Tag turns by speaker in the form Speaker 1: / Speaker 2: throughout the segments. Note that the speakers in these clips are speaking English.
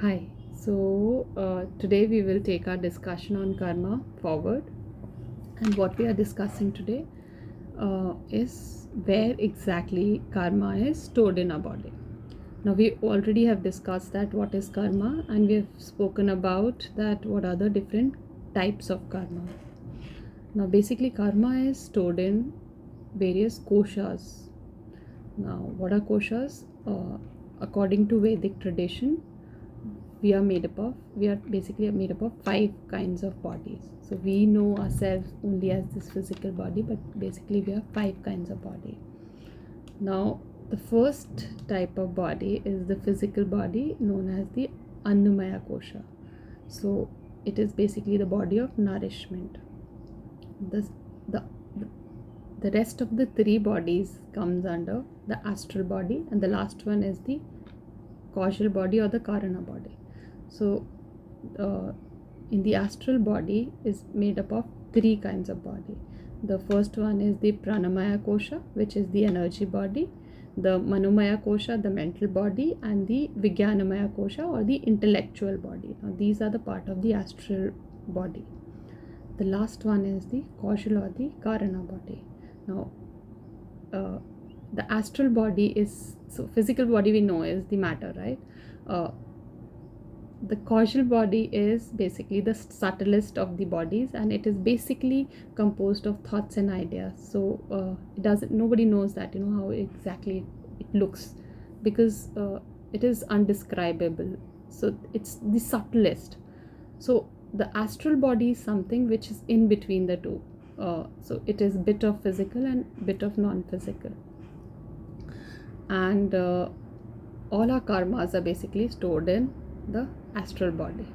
Speaker 1: Hi. Today we will take our discussion on karma forward, and what we are discussing today is where exactly karma is stored in our body. Now, we already have discussed that what is karma, and we have spoken about that what are the different types of karma. Now, basically, karma is stored in various koshas. Now, what are koshas? According to Vedic tradition, we are basically made up of five kinds of bodies. So we know ourselves only as this physical body, but basically we have five kinds of body. Now, the first type of body is the physical body known as the Annamaya kosha. So it is basically the body of nourishment. The the rest of the three bodies comes under the astral body, and the last one is the causal body or the Karana body. So in the astral body is made up of three kinds of body. The first one is the Pranamaya kosha, which is the energy body, the Manomaya kosha, the mental body, and the Vigyanmaya kosha, or the intellectual body. Now these are the part of the astral body. The last one is the Causal or the Karana body. Now the astral body is, so physical body we know is the matter, right? The causal body is basically the subtlest of the bodies, and it is basically composed of thoughts and ideas. So it doesn't, nobody knows that, how exactly it looks, because it is undescribable. So it's the subtlest. So the astral body is something which is in between the two. So it is bit of physical and bit of non-physical, and all our karmas are basically stored in the astral body.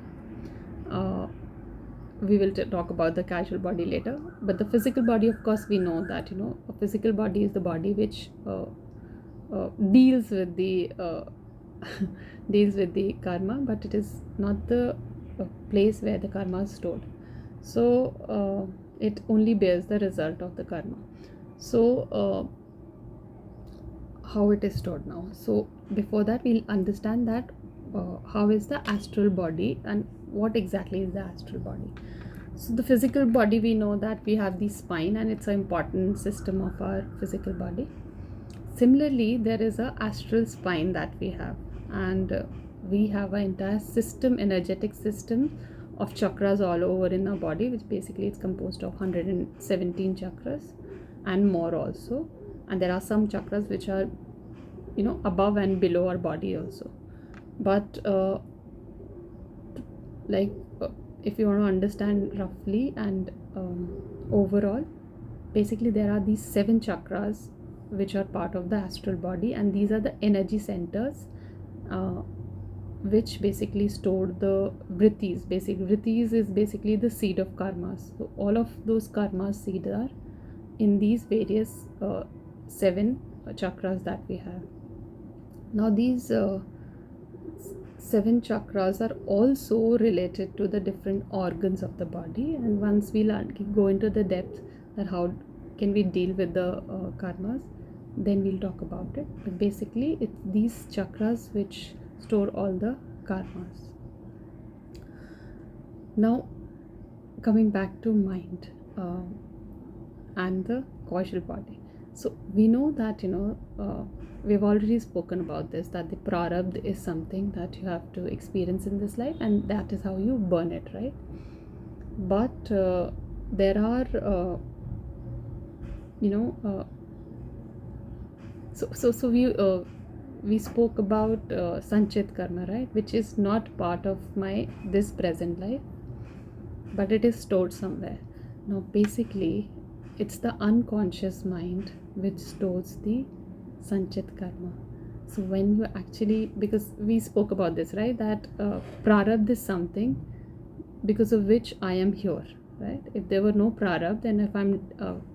Speaker 1: We will talk about the casual body later, but the physical body, of course, we know that a physical body is the body which deals with the deals with the karma, but it is not the place where the karma is stored. So it only bears the result of the karma. So how it is stored now. So before that, we'll understand that how is the astral body and what exactly is the astral body. So the physical body, we know that we have the spine, and it's an important system of our physical body. Similarly, there is a astral spine that we have, and we have an entire system, energetic system of chakras all over in our body, which basically is composed of 117 chakras and more also. And there are some chakras which are above and below our body also. But if you want to understand roughly and overall, basically there are these 7 chakras which are part of the astral body, and these are the energy centers which basically store the vrittis. Vrittis is basically the seed of karmas. So all of those karmas seed are in these various 7 chakras that we have. Now these 7 chakras are also related to the different organs of the body, and once we go into the depth that how can we deal with the karmas, then we'll talk about it. But basically it's these chakras which store all the karmas. Now coming back to mind and the causal body. So we know that we've already spoken about this, that the prarabdha is something that you have to experience in this life, and that is how you burn it, right? But there are we spoke about sanchit karma, right, which is not part of my this present life, but it is stored somewhere. Now basically it's the unconscious mind which stores the sanchit karma. So when you actually, because we spoke about this, right, that prarabdha is something because of which I am here, right? If there were no prarabdha, then if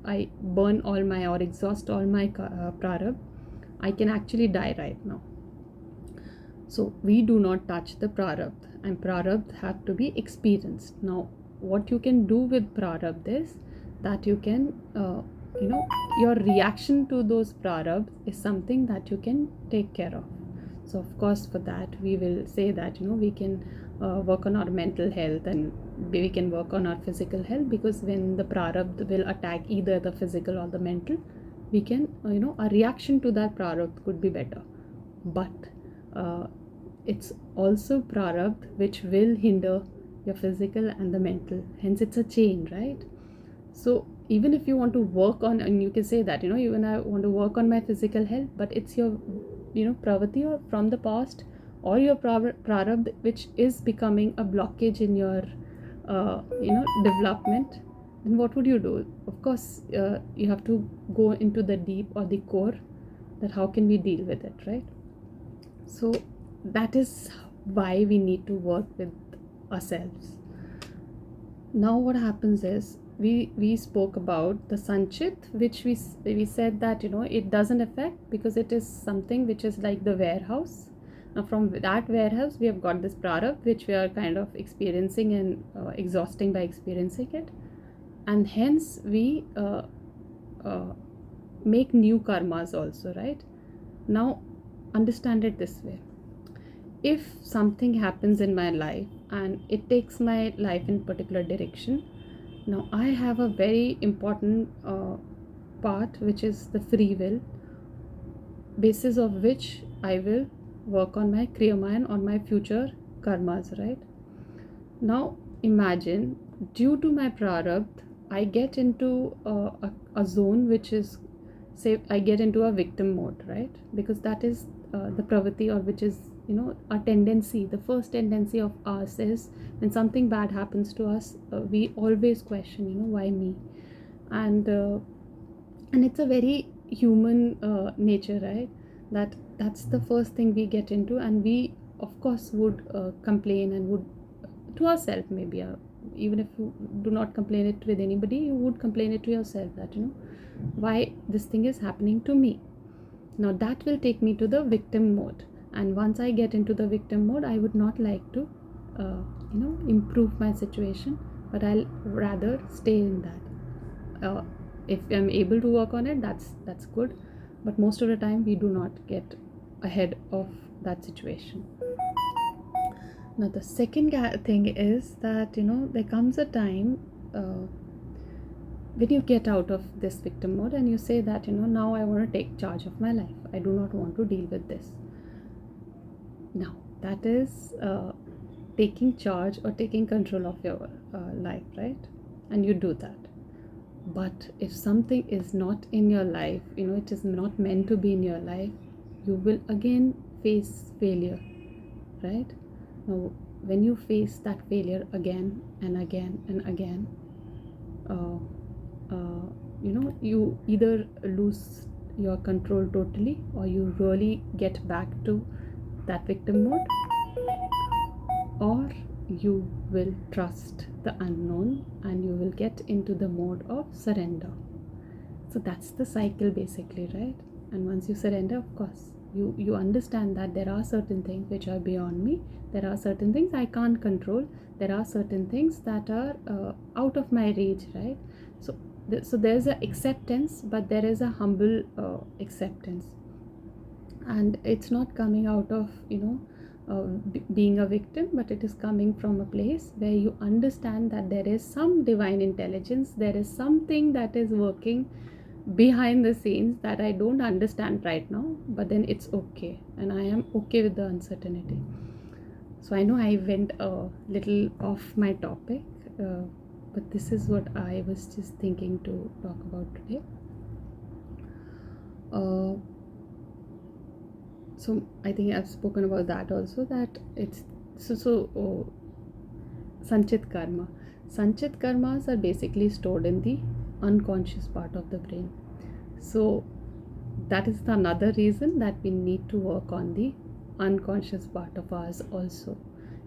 Speaker 1: I burn all my or exhaust all my prarabdha, I can actually die right now. So we do not touch the prarabdha, and prarabdha have to be experienced. Now what you can do with prarabdha is that you can your reaction to those prarabdhas is something that you can take care of. So of course for that we will say that we can work on our mental health, and we can work on our physical health, because when the prarabdha will attack either the physical or the mental, we can a reaction to that prarabdha could be better. But it's also prarabdha which will hinder your physical and the mental, hence it's a chain, right? So even if you want to work on, and you can say that even I want to work on my physical health, but it's your pravati or from the past, or your prarabdha which is becoming a blockage in your development, then what would you do? Of course you have to go into the deep or the core, that how can we deal with it, right? So that is why we need to work with ourselves. Now what happens is, we spoke about the sanchit, which we said that it doesn't affect, because it is something which is like the warehouse. Now from that warehouse we have got this prarabdha which we are kind of experiencing and exhausting by experiencing it, and hence we make new karmas also, right? Now understand it this way: if something happens in my life and it takes my life in particular direction, now I have a very important part, which is the free will, basis of which I will work on my kriyamaya or my future karmas, right? Now imagine, due to my prarabdha, I get into a zone which is, say I get into a victim mode, right? Because that is the pravati, or which is a tendency. The first tendency of us is, when something bad happens to us, we always question why me, and it's a very human nature, right? That's the first thing we get into, and we of course would complain, and would to ourselves maybe, even if you do not complain it with anybody, you would complain it to yourself, that why this thing is happening to me. Now that will take me to the victim mode, and once I get into the victim mode, I would not like to improve my situation, but I'll rather stay in that. If I'm able to work on it, that's good, but most of the time we do not get ahead of that situation. Now the second thing is that there comes a time when you get out of this victim mode, and you say that now I want to take charge of my life, I do not want to deal with this. Now that is taking charge or taking control of your life, right? And you do that. But if something is not in your life, it is not meant to be in your life, you will again face failure, right? Now when you face that failure again and again and again, you either lose your control totally, or you really get back to that victim mode, or you will trust the unknown and you will get into the mode of surrender. So that's the cycle basically, right? And once you surrender, of course you understand that there are certain things which are beyond me, there are certain things I can't control, there are certain things that are out of my reach, right? So there's a acceptance, but there is a humble acceptance, and it's not coming out of being a victim, but it is coming from a place where you understand that there is some divine intelligence, there is something that is working behind the scenes that I don't understand right now, but then it's okay, and I am okay with the uncertainty. So I know I went a little off my topic, but this is what I was just thinking to talk about today. So I think I've spoken about that also, that it's sanchit karma. Sanchit karmas are basically stored in the unconscious part of the brain. So that is another reason that we need to work on the unconscious part of ours also.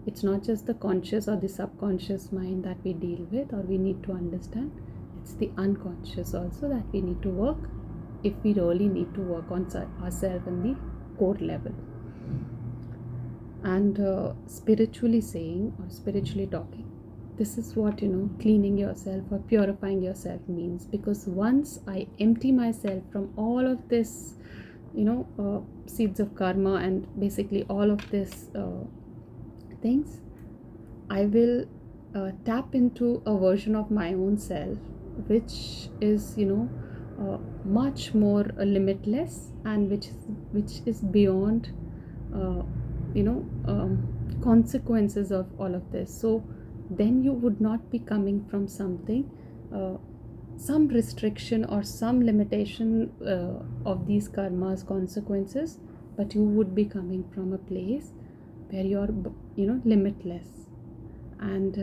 Speaker 1: It's not just the conscious or the subconscious mind that we deal with or we need to understand. It's the unconscious also that we need to work, if we really need to work on ourselves in the core level. And spiritually saying, or spiritually talking, this is what cleaning yourself or purifying yourself means. Because once I empty myself from all of this seeds of karma and basically all of this things, I will tap into a version of my own self which is much more limitless, and which is beyond uh, you know consequences of all of this. So then you would not be coming from something, uh, some restriction or some limitation of these karmas consequences, but you would be coming from a place where you're limitless. And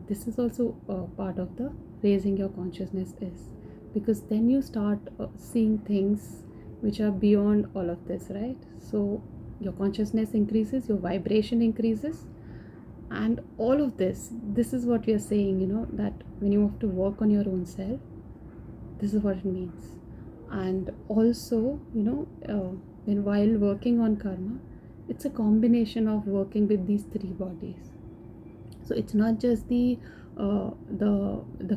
Speaker 1: this is also part of the raising your consciousness is, because then you start seeing things which are beyond all of this, right? So your consciousness increases, your vibration increases, and all of this is what we are saying, that when you have to work on your own self, this is what it means. And also, when while working on karma, it's a combination of working with these three bodies. So it's not just the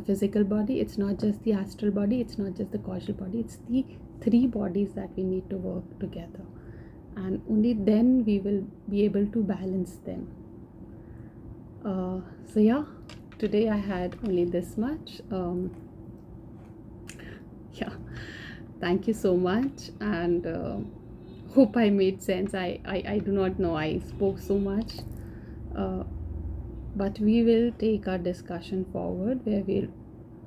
Speaker 1: physical body, it's not just the astral body, it's not just the causal body, it's the three bodies that we need to work together, and only then we will be able to balance them. So yeah, today I had only this much. Yeah, thank you so much, and hope I made sense. I do not know, I spoke so much, but we will take our discussion forward, where we'll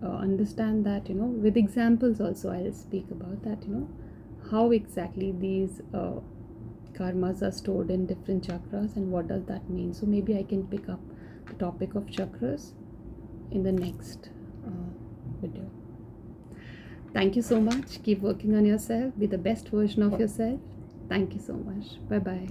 Speaker 1: understand that, with examples also I'll speak about that, how exactly these karmas are stored in different chakras and what does that mean. So maybe I can pick up the topic of chakras in the next video. Thank you so much. Keep working on yourself. Be the best version of yourself. Thank you so much. Bye bye.